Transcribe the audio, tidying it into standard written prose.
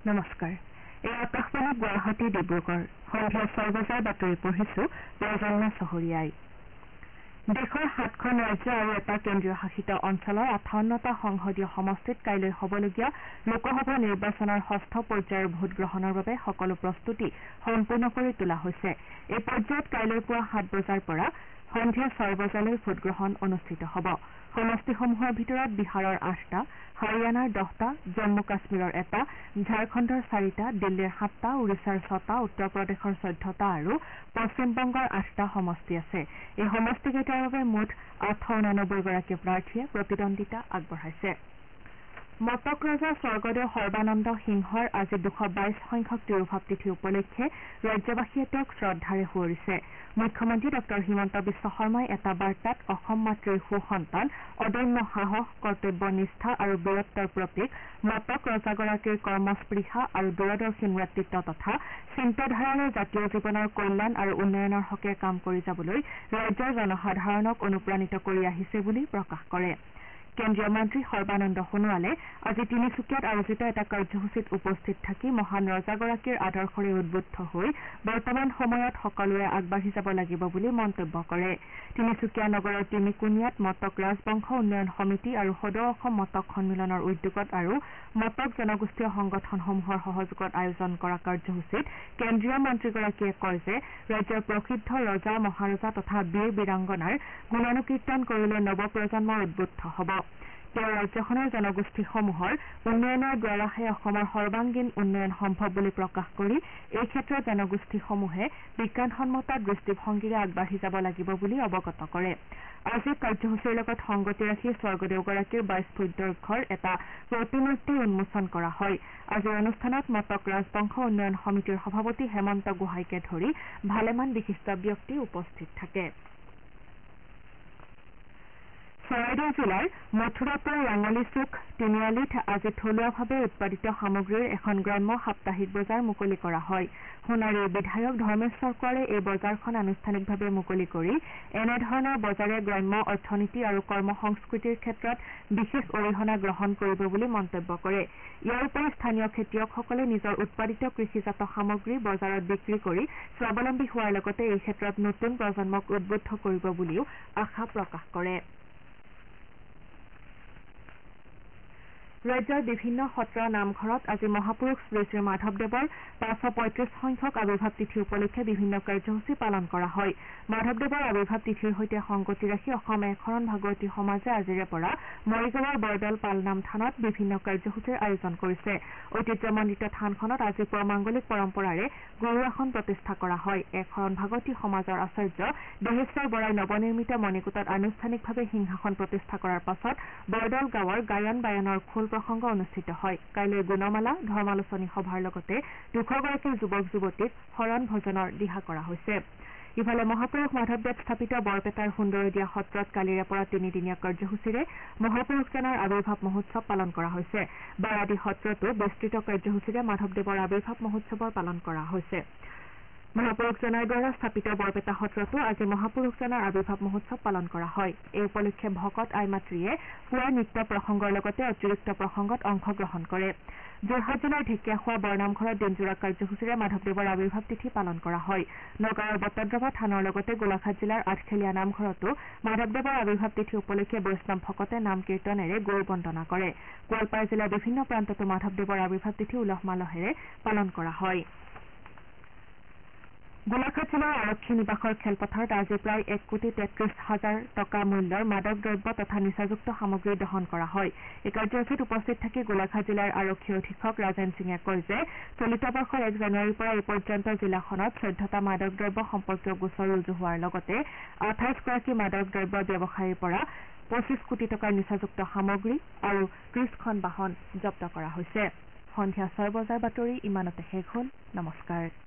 নমস্কাৰ এই আকাশবাণী গুৱাহাটী ডিব্ৰুগড় সন্ধিয়া 6 বজাৰ বাতৰি পঢ়িছো প্ৰজন্ম চহৰীয়াই দেশৰ 7খন ৰাজ্য আৰু এটা কেন্দ্ৰীয় শাসিত অঞ্চলৰ 58টা সংসদীয় সমষ্টিত কাইলৈ হ'বলগীয়া লোকসভা নিৰ্বাচনৰ 6ষ্ঠ পৰ্যায়ৰ ভোটগ্ৰহণৰ বাবে সকলো প্ৰস্তুতি সম্পূৰ্ণ কৰি তোলা হৈছে এই পৰ্যায়ত কাইলৈ পুৱা 7 বজাৰ পৰা সন্ধিয়া 6 বজালৈ ভোটগ্ৰহণ অনুষ্ঠিত হ'ব সমষ্টিসমূহৰ ভিতৰত বিহাৰৰ 8টা হাৰিয়ানাৰ 10টা জম্মু কাশ্মীৰৰ এটা ঝাৰখণ্ডৰ 4টা দিল্লীৰ 7টা ওড়িশাৰ 6টা উত্তৰ প্ৰদেশৰ 14টা আৰু পশ্চিম বংগৰ 8টা সমষ্টি আছে এই সমষ্টিকেইটাৰ বাবে মুঠ 889 গৰাকী প্ৰাৰ্থীয়ে প্ৰতিদ্বন্দ্বিতা আগবঢ়াইছে মটক ৰজা স্বৰ্গদেউ সৰ্বানন্দ সিংহৰ আজি 222 সংখ্যক তিৰুভাৱ তিথি উপলক্ষে ৰাজ্যবাসীয়ে তেওঁক শ্ৰদ্ধাৰে সুঁৱৰিছে মুখ্যমন্ত্ৰী ডক্টৰ হিমন্ত বিশ্ব শৰ্মাই এটা বাৰ্তাত অসম মাতৃৰ সুসন্তান অদম্য সাহস কৰ্তব্যনিষ্ঠা আৰু বীৰত্বৰ প্ৰতীক মটক ৰজাগৰাকীৰ কৰ্মস্পৃহা আৰু দূৰদৰ্শী নেতৃত্ব তথা চিন্তাধাৰাৰে জাতীয় জীৱনৰ কল্যাণ আৰু উন্নয়নৰ হকে কাম কৰি যাবলৈ ৰাজ্যৰ জনসাধাৰণক অনুপ্ৰাণিত কৰি আহিছে বুলি প্ৰকাশ কৰে কেন্দ্ৰীয় মন্ত্ৰী সৰ্বানন্দ সোণোৱালে আজি তিনিচুকীয়াত আয়োজিত এটা কাৰ্যসূচীত উপস্থিত থাকি মহান ৰজাগৰাকীৰ আদৰ্শৰে উদ্বুদ্ধ হৈ বৰ্তমান সময়ত সকলোৱে আগবাঢ়ি যাব লাগিব বুলি মন্তব্য কৰে তিনিচুকীয়া নগৰৰ তিনিকুণিয়াত মটক ৰাজবংশ উন্নয়ন সমিতি আৰু সদৌ অসম মটক সন্মিলনৰ উদ্যোগত আৰু মটক জনগোষ্ঠীয় সংগঠনসমূহৰ সহযোগত আয়োজন কৰা কাৰ্যসূচীত কেন্দ্ৰীয় মন্ত্ৰীগৰাকীয়ে কয় যে ৰাজ্যৰ প্ৰসিদ্ধ ৰজা মহাৰজা তথা বীৰ বীৰাংগনাৰ গুণানুকীৰ্তন কৰিলে নৱপ্ৰজন্ম উদ্বুদ্ধ হ'ব তেওঁ ৰাজ্যখনৰ জনগোষ্ঠীসমূহৰ উন্নয়নৰ দ্বাৰাহে অসমৰ সৰ্বাংগীন উন্নয়ন সম্ভৱ বুলি প্ৰকাশ কৰি এই ক্ষেত্ৰত জনগোষ্ঠীসমূহে বিজ্ঞানসন্মত দৃষ্টিভংগীৰে আগবাঢ়ি যাব লাগিব বুলি অৱগত কৰে আজিৰ কাৰ্যসূচীৰ লগত সংগতি ৰাখি স্বৰ্গদেউগৰাকীৰ 22 ফুট দৈৰ্ঘ্যৰ এটা প্ৰতিমূৰ্তি উন্মোচন কৰা হয় আজিৰ অনুষ্ঠানত মটক ৰাজবংশ উন্নয়ন সমিতিৰ সভাপতি হেমন্ত গোহাইকে ধৰি ভালেমান বিশিষ্ট ব্যক্তি উপস্থিত থাকে চৰাইদেউ জিলাৰ মথুৰাপুৰ ৰাঙলী চুক তিনিআলিত আজি থলুৱাভাৱে উৎপাদিত সামগ্ৰীৰ এখন গ্ৰাম্য সাপ্তাহিক বজাৰ মুকলি কৰা হয় সোণাৰীৰ বিধায়ক ধৰ্মেশ্বৰ কোঁৱৰে এই বজাৰখন আনুষ্ঠানিকভাৱে মুকলি কৰি এনেধৰণৰ বজাৰে গ্ৰাম্য অৰ্থনীতি আৰু কৰ্মসংস্কৃতিৰ ক্ষেত্ৰত বিশেষ অৰিহণা গ্ৰহণ কৰিব বুলি মন্তব্য কৰে ইয়াৰ উপৰি স্থানীয় খেতিয়কসকলে নিজৰ উৎপাদিত কৃষিজাত সামগ্ৰী বজাৰত বিক্ৰী কৰি স্বাৱলম্বী হোৱাৰ লগতে এই ক্ষেত্ৰত নতুন প্ৰজন্মক উদ্বুদ্ধ কৰিব বুলিও আশা প্ৰকাশ কৰে ৰাজ্যৰ বিভিন্ন সত্ৰ নামঘৰত আজি মহাপুৰুষ শ্ৰী শ্ৰী মাধৱদেৱৰ 535 সংখ্যক আৱিৰ্ভাৱ তিথি উপলক্ষে বিভিন্ন কাৰ্যসূচী পালন কৰা হয় মাধৱদেৱৰ আৱিৰ্ভাৱ তিথিৰ সৈতে সংগতি ৰাখি অসম একশৰণ ভাগৱতী সমাজে আজিৰে পৰা মৰিগাঁৱৰ বৰদল পালনাম থানত বিভিন্ন কাৰ্যসূচীৰ আয়োজন কৰিছে ঐতিহ্যমণ্ডিত থানখনত আজি পুৱা মাংগলিক পৰম্পৰাৰে গুৰু আসন প্ৰতিষ্ঠা কৰা হয় একশৰণ ভাগৱতী সমাজৰ আচাৰ্য দেহেশ্বৰ বৰাই নৱনিৰ্মিত মণিকূটত আনুষ্ঠানিকভাৱে সিংহাসন প্ৰতিষ্ঠা কৰাৰ পাছত বৰদল গাঁৱৰ গায়ন বায়নৰ খোল প্ৰসংগ অনুষ্ঠিত হয় কাইলৈ গুণমালা ধৰ্মালোচনী সভাৰ লগতে 200গৰাকী যুৱক যুৱতীক শৰণ ভজনৰ দিহা কৰা হৈছে ইফালে মহাপুৰুষ মাধৱদেৱ স্থাপিত বৰপেটাৰ সুন্দৰদিয়া সত্ৰত কালিৰে পৰা তিনিদিনীয়া কাৰ্যসূচীৰে মহাপুৰুষজনাৰ আৱিৰ্ভাৱ মহোৎসৱ পালন কৰা হৈছে বাৰাদি সত্ৰতো বিস্তৃত কাৰ্যসূচীৰে মাধৱদেৱৰ আৱিৰ্ভাৱ মহোৎসৱৰ পালন কৰা হৈছে মহাপুৰুষজনাৰ দ্বাৰা স্থাপিত বৰপেটা সত্ৰতো আজি মহাপুৰুষজনাৰ আৱিৰ্ভাৱ মহোৎসৱ পালন কৰা হয় এই উপলক্ষে ভকত আইমাতৃয়ে পুৱা নৃত্য প্ৰসংগৰ লগতে অতিৰিক্ত প্ৰসংগত অংশগ্ৰহণ কৰে যোৰহাট জিলাৰ ঢেকীয়াখোৱা বৰনামঘৰত দিনজোৰা কাৰ্যসূচীৰে মাধৱদেৱৰ আৱিৰ্ভাৱ তিথি পালন কৰা হয় নগাঁৱৰ বটদ্ৰৱা থানৰ লগতে গোলাঘাট জিলাৰ আঠখেলীয়া নামঘৰতো মাধৱদেৱৰ আৱিৰ্ভাৱ তিথি উপলক্ষে বৈষ্ণৱ ভকতে নাম কীৰ্তনেৰে গুৰু বন্দনা কৰে গোৱালপাৰা জিলাৰ বিভিন্ন প্ৰান্ততো মাধৱদেৱৰ আৱিৰ্ভাৱ তিথি উলহ মালহেৰে পালন কৰা হয় গোলাঘাট জিলাৰ আৰক্ষী নিবাসৰ খেলপথাৰত আজি প্ৰায় 1,33,000 টকা মূল্যৰ মাদক দ্ৰব্য তথা নিচাযুক্ত সামগ্ৰী দহন কৰা হয় এই কাৰ্যসূচীত উপস্থিত থাকি গোলাঘাট জিলাৰ আৰক্ষী অধীক্ষক ৰাজেন সিঙে কয় যে চলিত বৰ্ষৰ 1 জানুৱাৰীৰ পৰা এই পৰ্যন্ত জিলাখনত 14টা মাদক দ্ৰব্য সম্পৰ্কীয় গোচৰ ৰুজু হোৱাৰ লগতে 28গৰাকী মাদক দ্ৰব্য ব্যৱসায়ীৰ পৰা 25 কোটি টকাৰ নিচাযুক্ত সামগ্ৰী আৰু 30খন বাহন জব্দ কৰা হৈছে সন্ধিয়া 6 বজাৰ বাতৰি ইমানতে শেষ হ'ল নমস্কাৰ